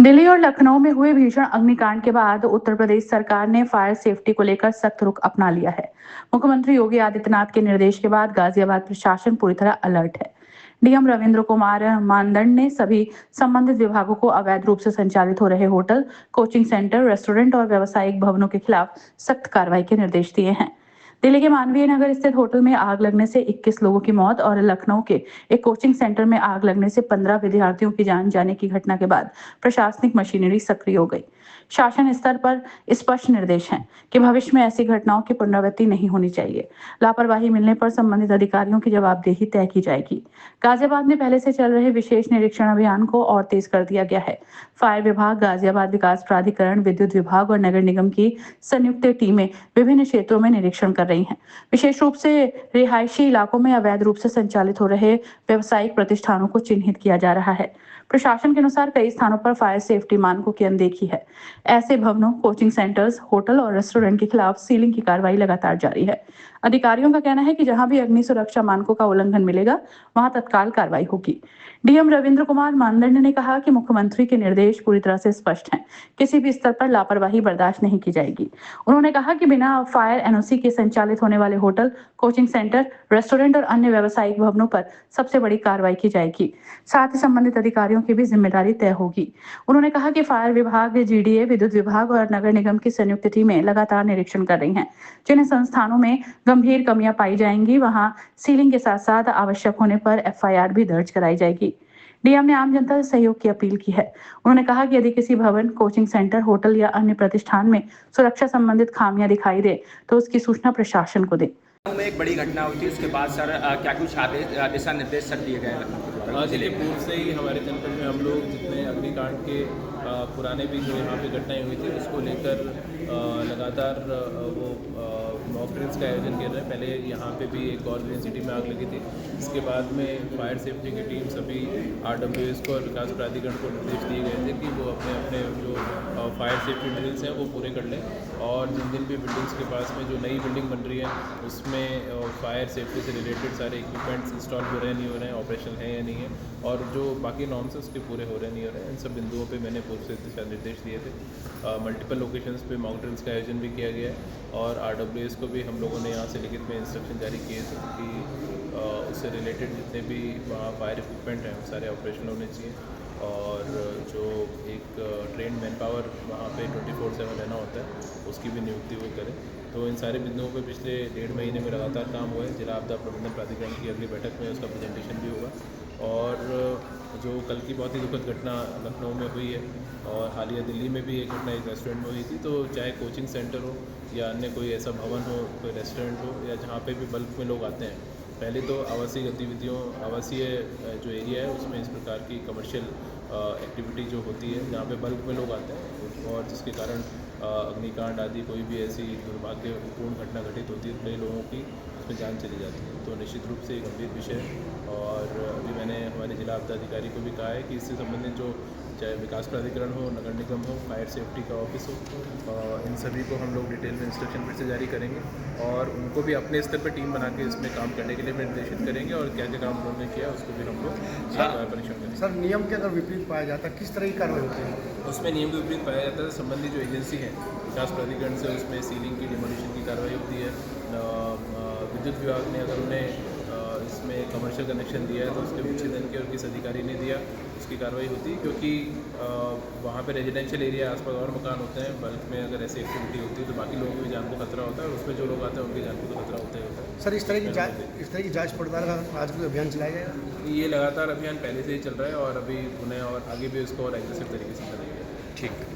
दिल्ली और लखनऊ में हुए भीषण अग्निकांड के बाद उत्तर प्रदेश सरकार ने फायर सेफ्टी को लेकर सख्त रुख अपना लिया है। मुख्यमंत्री योगी आदित्यनाथ के निर्देश के बाद गाजियाबाद प्रशासन पूरी तरह अलर्ट है। डीएम रविंद्र कुमार मानदंड ने सभी संबंधित विभागों को अवैध रूप से संचालित हो रहे होटल, कोचिंग सेंटर, रेस्टोरेंट और व्यावसायिक भवनों के खिलाफ सख्त कार्रवाई के निर्देश दिए हैं। दिल्ली के मानवीय नगर स्थित होटल में आग लगने से 21 लोगों की मौत और लखनऊ के एक कोचिंग सेंटर में आग लगने से 15 विद्यार्थियों की जान जाने की घटना के बाद प्रशासनिक मशीनरी सक्रिय हो गई। शासन स्तर पर स्पष्ट निर्देश हैं कि भविष्य में ऐसी घटनाओं की पुनरावृत्ति नहीं होनी चाहिए। लापरवाही मिलने पर संबंधित अधिकारियों की जवाबदेही तय की जाएगी। गाजियाबाद में पहले से चल रहे विशेष निरीक्षण अभियान को और तेज कर दिया गया है। फायर विभाग, गाजियाबाद विकास प्राधिकरण, विद्युत विभाग और नगर निगम की संयुक्त टीमें विभिन्न क्षेत्रों में निरीक्षण कर रही हैं। विशेष रूप से रिहायशी इलाकों में अवैध रूप से संचालित हो रहे व्यावसायिक प्रतिष्ठानों को चिन्हित किया जा रहा है। प्रशासन के अनुसार कई स्थानों पर फायर सेफ्टी मानकों की अनदेखी है। ऐसे भवनों, कोचिंग सेंटर्स, होटल और रेस्टोरेंट के खिलाफ सीलिंग की कार्रवाई लगातार जारी है। अधिकारियों का कहना है कि जहां भी अग्नि सुरक्षा मानकों का उल्लंघन मिलेगा, वहां तत्काल कार्रवाई होगी। डीएम रविंद्र कुमार मानदंड ने कहा कि मुख्यमंत्री के निर्देश पूरी तरह से स्पष्ट हैं। किसी भी स्तर पर लापरवाही बर्दाश्त नहीं की जाएगी। उन्होंने कहा कि बिना फायर एनओसी के संचालित होने वाले होटल, कोचिंग सेंटर, रेस्टोरेंट और अन्य व्यावसायिक भवनों पर सबसे बड़ी कार्रवाई की जाएगी। साथ ही संबंधित अधिकारियों की भी जिम्मेदारी तय होगी। उन्होंने कहा कि फायर विभाग, जीडीए, विद्युत विभाग और नगर निगम की संयुक्त टीमें लगातार निरीक्षण कर रही हैं। जिन संस्थानों में गंभीर कमियां पाई जाएंगी, वहां सीलिंग के साथ साथ आवश्यक होने पर एफआईआर भी दर्ज कराई जाएगी। डीएम ने आम जनता से सहयोग की अपील की है। उन्होंने कहा कि यदि किसी भवन, कोचिंग सेंटर, होटल या अन्य प्रतिष्ठान में सुरक्षा संबंधित खामियां दिखाई दे तो उसकी सूचना प्रशासन को दे। में एक बड़ी घटना हुई थी, उसके बाद सर क्या कुछ आदेश दिशा निर्देश सर दिए गए हैं? जिले पूर्व से ही हमारे जनपद में हम लोग जितने अग्निकांड के पुराने भी जो यहाँ पे घटनाएं हुई थी उसको लेकर लगातार वो मॉक ड्रिल्स का आयोजन कर रहे हैं। पहले यहाँ पे भी एक और ग्रीन सिटी में आग लगी थी। इसके बाद में फायर सेफ्टी की टीम सभी आरडब्ल्यूएस को और विकास प्राधिकरण को निर्देश दिए गए थे कि वो अपने अपने जो फायर सेफ्टी ड्रिल्स हैं वो पूरे कर लें, और जिन जिन भी बिल्डिंग्स के पास में जो नई बिल्डिंग बन रही है उसमें फायर सेफ्टी से रिलेटेड सारे इक्विपमेंट्स इंस्टॉल हो रहे हैं, नहीं हो रहे हैं, ऑपरेशन है या नहीं है, और जो बाकी नॉर्म्स है उसके पूरे हो रहे हैं, नहीं हो रहे हैं। इन सब बिंदुओं पे मैंने पूर्व से दिशा निर्देश दिए थे। मल्टीपल लोकेशंस पे मॉक ड्रिल्स का आयोजन भी किया गया है, और आरडब्ल्यूएस को भी हम लोगों ने यहाँ से लिखित में इंस्ट्रक्शन जारी किए थे कि उससे रिलेटेड जितने भी वहाँ फायर इक्विपमेंट हैं वो सारे ऑपरेशन होने चाहिए, और जो एक ट्रेंड मैन पावर वहाँ पे 24/7 रहना होता है उसकी भी नियुक्ति वो करें। तो इन सारे बिंदुओं पे पिछले 1.5 महीने में लगातार काम हुआ है। जिला आपदा प्रबंधन प्राधिकरण की अगली बैठक में उसका प्रेजेंटेशन भी होगा। और जो कल की बहुत ही दुखद घटना लखनऊ में हुई है, और हालिया दिल्ली में भी एक घटना एक रेस्टोरेंट में हुई थी, तो चाहे कोचिंग सेंटर हो या अन्य कोई ऐसा भवन हो, कोई रेस्टोरेंट हो, या जहाँ पे भी बल्क में लोग आते हैं, पहले तो आवासीय गतिविधियों, आवासीय जो एरिया है उसमें इस प्रकार की कमर्शियल एक्टिविटी जो होती है जहाँ पे बल्क में लोग आते हैं और जिसके कारण अग्निकांड आदि कोई भी ऐसी दुर्भाग्यपूर्ण घटना घटित होती है, कई लोगों की उसमें जान चली जाती है। तो निश्चित रूप से गंभीर विषय है, और अभी मैंने हमारे जिला आपदा अधिकारी को भी कहा है कि इससे संबंधित जो चाहे विकास प्राधिकरण हो, नगर निगम हो, फायर सेफ्टी का ऑफिस हो, इन सभी को हम लोग डिटेल में इंस्ट्रक्शन फिर से जारी करेंगे, और उनको भी अपने स्तर पर टीम बना के इसमें काम करने के लिए भी निर्देशित करेंगे, और क्या क्या काम उन्होंने किया उसको भी हम लोग परीक्षण करेंगे। सर, नियम के अगर विपरीत पाया जाता है किस तरह की कार्रवाई होती है? उसमें नियम के विपरीत पाया जाता है, संबंधित जो एजेंसी है विकास प्राधिकरण से उसमें सीलिंग की डिमोलिशन की कार्रवाई होती है। विद्युत विभाग ने अगर उन्हें इसमें कमर्शियल कनेक्शन दिया है तो उसके विच्छेदन की, और किस अधिकारी ने दिया उसकी कार्रवाई होती है, क्योंकि वहाँ पे रेजिडेंशियल एरिया आसपास और मकान होते हैं। बल्क में अगर ऐसी एक्टिविटी होती है तो बाकी लोगों की भी जान को खतरा होता है, और उसमें जो लोग आते हैं उनकी जान को तो खतरा होता ही होता है। सर, इस तरह की जांच पड़ताल का आज भी अभियान चलाया जाएगा? ये लगातार अभियान पहले से ही चल रहा है, और अभी पुनः और आगे भी उसको और एग्रेसिव तरीके से चलाएंगे। ठीक।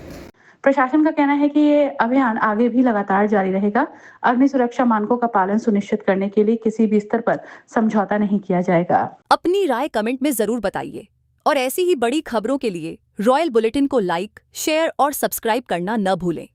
प्रशासन का कहना है कि ये अभियान आगे भी लगातार जारी रहेगा। अग्नि सुरक्षा मानकों का पालन सुनिश्चित करने के लिए किसी भी स्तर पर समझौता नहीं किया जाएगा। अपनी राय कमेंट में जरूर बताइए, और ऐसी ही बड़ी खबरों के लिए रॉयल बुलेटिन को लाइक, शेयर और सब्सक्राइब करना न भूलें।